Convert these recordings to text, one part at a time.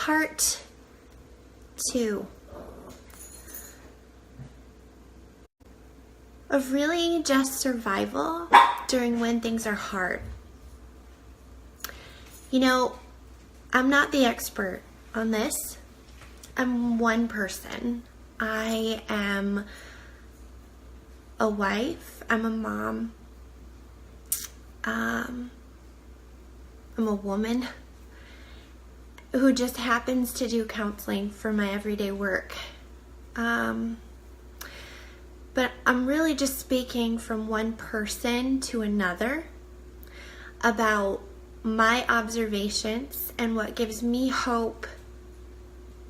Part 2 of really just survival during when things are hard. You know, I'm not the expert on this. I'm one person. I am a wife. I'm a mom. I'm a woman who just happens to do counseling for my everyday work. But I'm really just speaking from one person to another about my observations and what gives me hope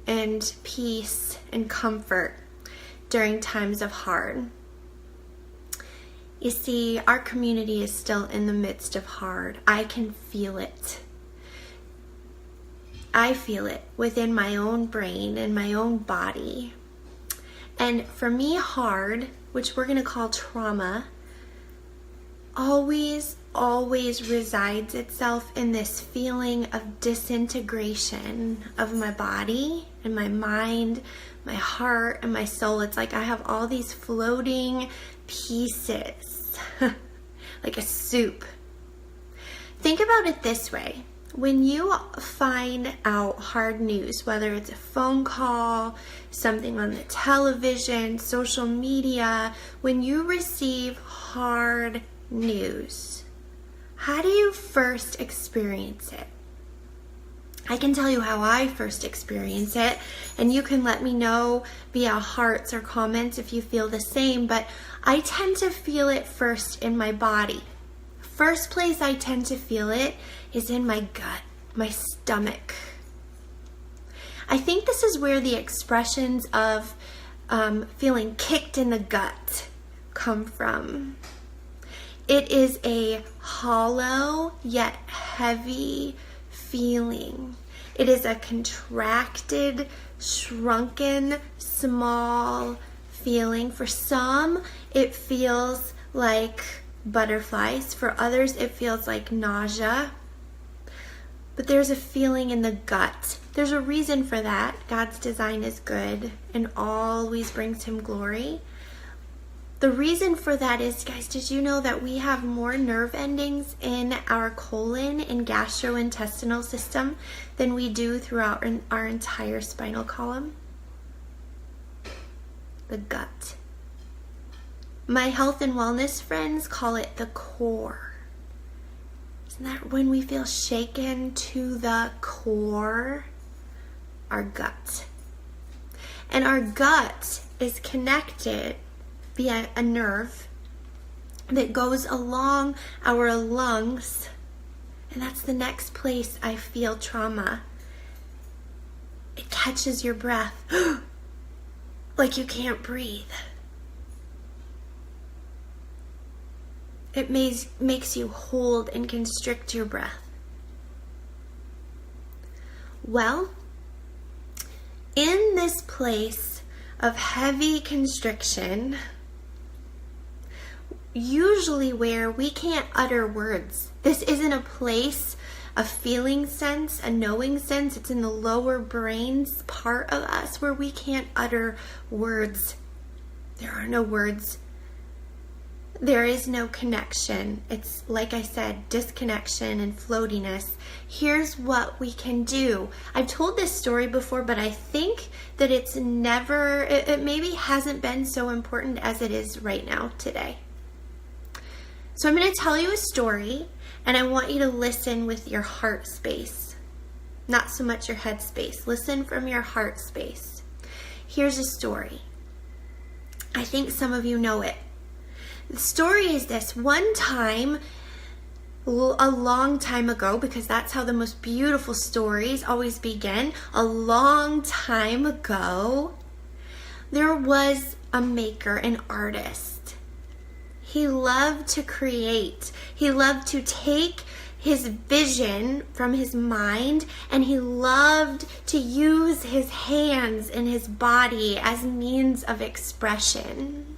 and peace and comfort during times of hard. You see, our community is still in the midst of hard. I can feel it. I feel it within my own brain and my own body. And for me, hard, which we're going to call trauma, always resides itself in this feeling of disintegration of my body and my mind, my heart and my soul. It's like I have all these floating pieces, like a soup. Think about it this way. When you find out hard news, whether it's a phone call, something on the television, social media, when you receive hard news, how do you first experience it? I can tell you how I first experience it, and you can let me know via hearts or comments if you feel the same, but I tend to feel it first in my body. First place I tend to feel it is in my gut, my stomach. I think this is where the expressions of feeling kicked in the gut come from. It is a hollow yet heavy feeling. It is a contracted, shrunken, small feeling. For some, it feels like butterflies. For others, it feels like nausea. But there's a feeling in the gut. There's a reason for that. God's design is good and always brings him glory. The reason for that is, guys, did you know that we have more nerve endings in our colon and gastrointestinal system than we do throughout our entire spinal column? The gut. My health and wellness friends call it the core. Isn't that when we feel shaken to the core? Our gut. And our gut is connected via a nerve that goes along our lungs. And that's the next place I feel trauma. It catches your breath like you can't breathe. It makes you hold and constrict your breath. Well, in this place of heavy constriction, usually where we can't utter words. This isn't a place of feeling sense, a knowing sense. It's in the lower brains part of us where we can't utter words. There are no words. There is no connection. It's, like I said, disconnection and floatiness. Here's what we can do. I've told this story before, but I think that it maybe hasn't been so important as it is right now today. So I'm going to tell you a story, and I want you to listen with your heart space. Not so much your head space. Listen from your heart space. Here's a story. I think some of you know it. The story is this. One time, a long time ago, because that's how the most beautiful stories always begin, a long time ago, there was a maker, an artist. He loved to create. He loved to take his vision from his mind, and he loved to use his hands and his body as means of expression.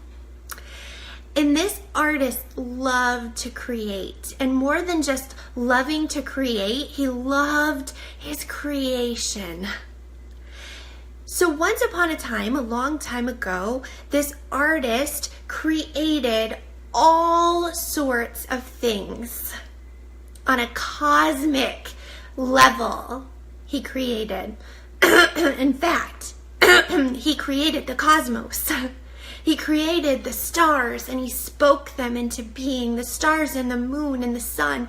And this artist loved to create. And more than just loving to create, he loved his creation. So once upon a time, a long time ago, this artist created all sorts of things on a cosmic level. He created, in fact, he created the cosmos. He created the stars and he spoke them into being, the stars and the moon and the sun.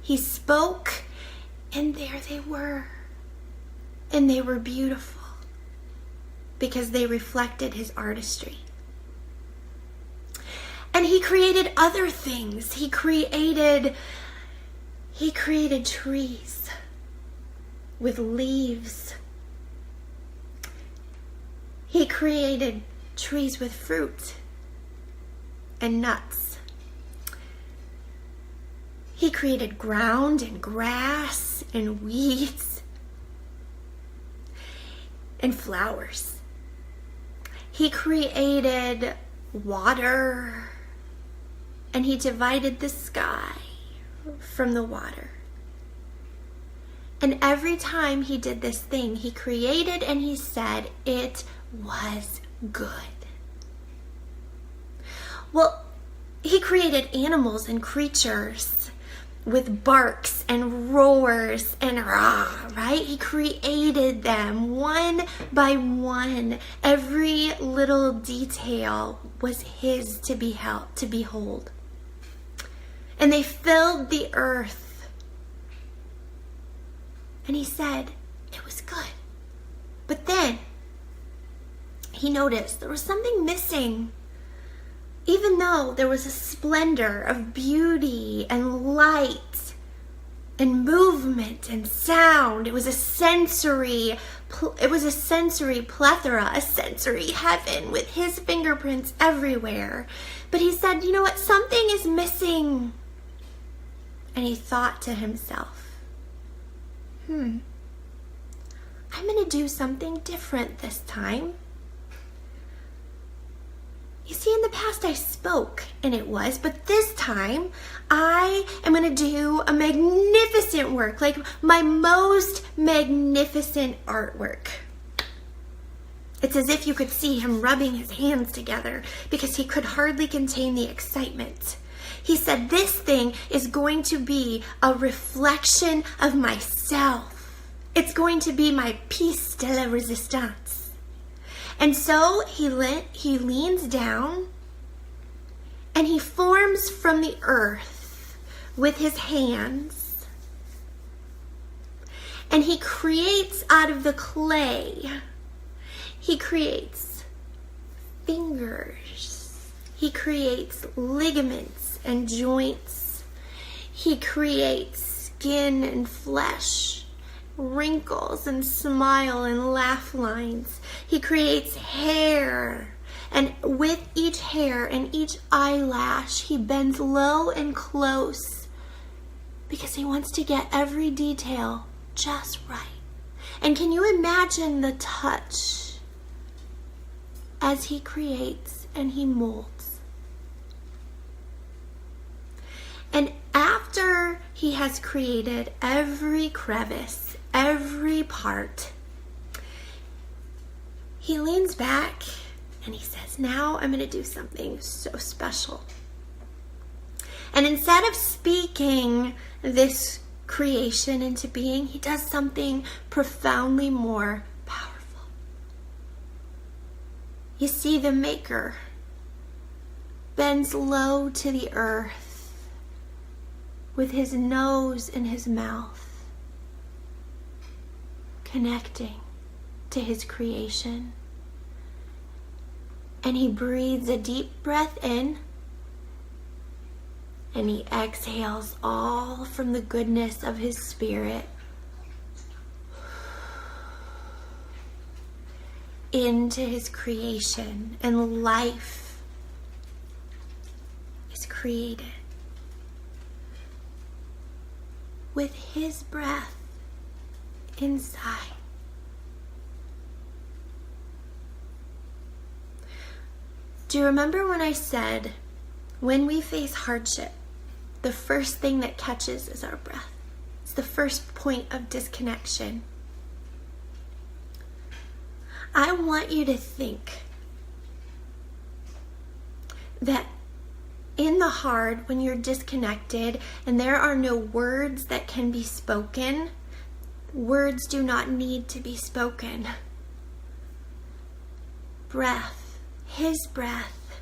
He spoke and there they were. And they were beautiful because they reflected his artistry. And he created other things. He created trees with leaves. He created trees with fruit and nuts. He created ground and grass and weeds and flowers. He created water and he divided the sky from the water. And every time he did this thing, he created and he said it was good. Well, he created animals and creatures with barks and roars and rah, right? He created them one by one. Every little detail was his to behold. And they filled the earth. And he said, it was good. But then he noticed there was something missing. Even though there was a splendor of beauty and light and movement and sound, it was a sensory plethora, a sensory heaven with his fingerprints everywhere. But he said, you know what, something is missing. And he thought to himself, I'm going to do something different this time. You see, in the past I spoke, and it was, but this time I am going to do a magnificent work, like my most magnificent artwork. It's as if you could see him rubbing his hands together because he could hardly contain the excitement. He said, this thing is going to be a reflection of myself. It's going to be my pièce de la résistance. And so he leans down and he forms from the earth with his hands. And he creates out of the clay. He creates fingers. He creates ligaments and joints. He creates skin and flesh, wrinkles and smile and laugh lines. He creates hair, and with each hair and each eyelash, he bends low and close because he wants to get every detail just right. And can you imagine the touch as he creates and he molds? And after he has created every crevice, every part, he leans back and he says, now I'm going to do something so special. And instead of speaking this creation into being, he does something profoundly more powerful. You see, the maker bends low to the earth with his nose in his mouth, connecting to his creation. And he breathes a deep breath in, and he exhales all from the goodness of his spirit into his creation, and life is created with his breath inside. Do you remember when I said, when we face hardship, the first thing that catches is our breath? It's the first point of disconnection. I want you to think that in the hard, when you're disconnected and there are no words that can be spoken, words do not need to be spoken. Breath, his breath,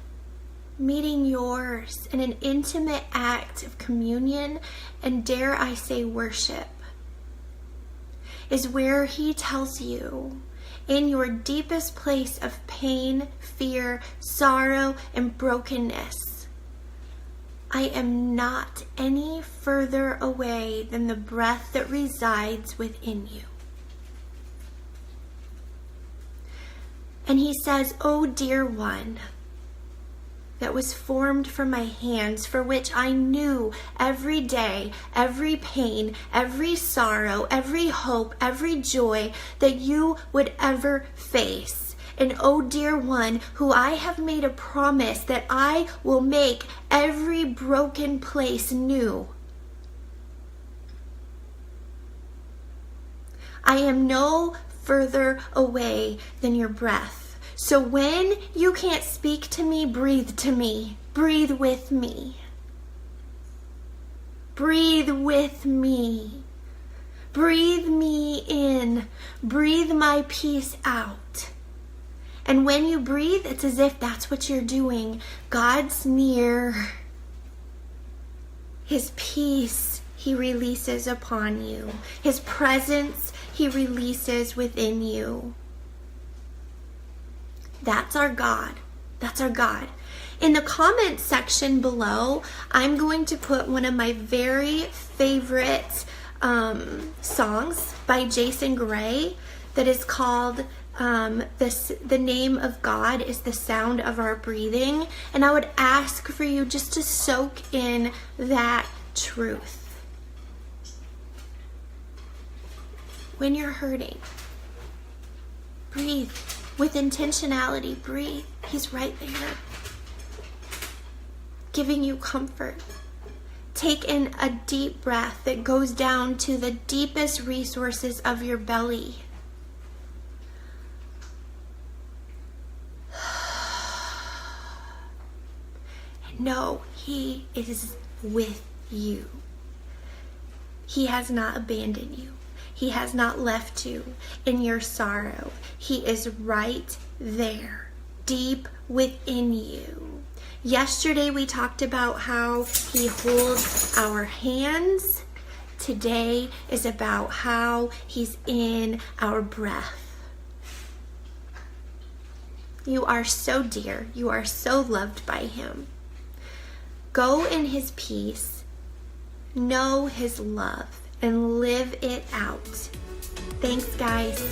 meeting yours in an intimate act of communion and, dare I say, worship, is where he tells you, in your deepest place of pain, fear, sorrow, and brokenness, I am not any further away than the breath that resides within you. And he says, "Oh, dear one, that was formed from my hands, for which I knew every day, every pain, every sorrow, every hope, every joy that you would ever face. And oh, dear one, who I have made a promise that I will make every broken place new. I am no further away than your breath. So when you can't speak to me, breathe to me. Breathe with me. Breathe with me. Breathe me in. Breathe my peace out." And when you breathe, it's as if that's what you're doing. God's near. His peace he releases upon you. His presence he releases within you. That's our God. That's our God. In the comments section below, I'm going to put one of my very favorite songs by Jason Gray that is called The Name of God is the Sound of Our Breathing. And I would ask for you just to soak in that truth. When you're hurting, breathe. With intentionality, breathe. He's right there, giving you comfort. Take in a deep breath that goes down to the deepest resources of your belly. And know he is with you. He has not abandoned you. He has not left you in your sorrow. He is right there, deep within you. Yesterday we talked about how he holds our hands. Today is about how he's in our breath. You are so dear. You are so loved by him. Go in his peace. Know his love. And live it out. Thanks, guys.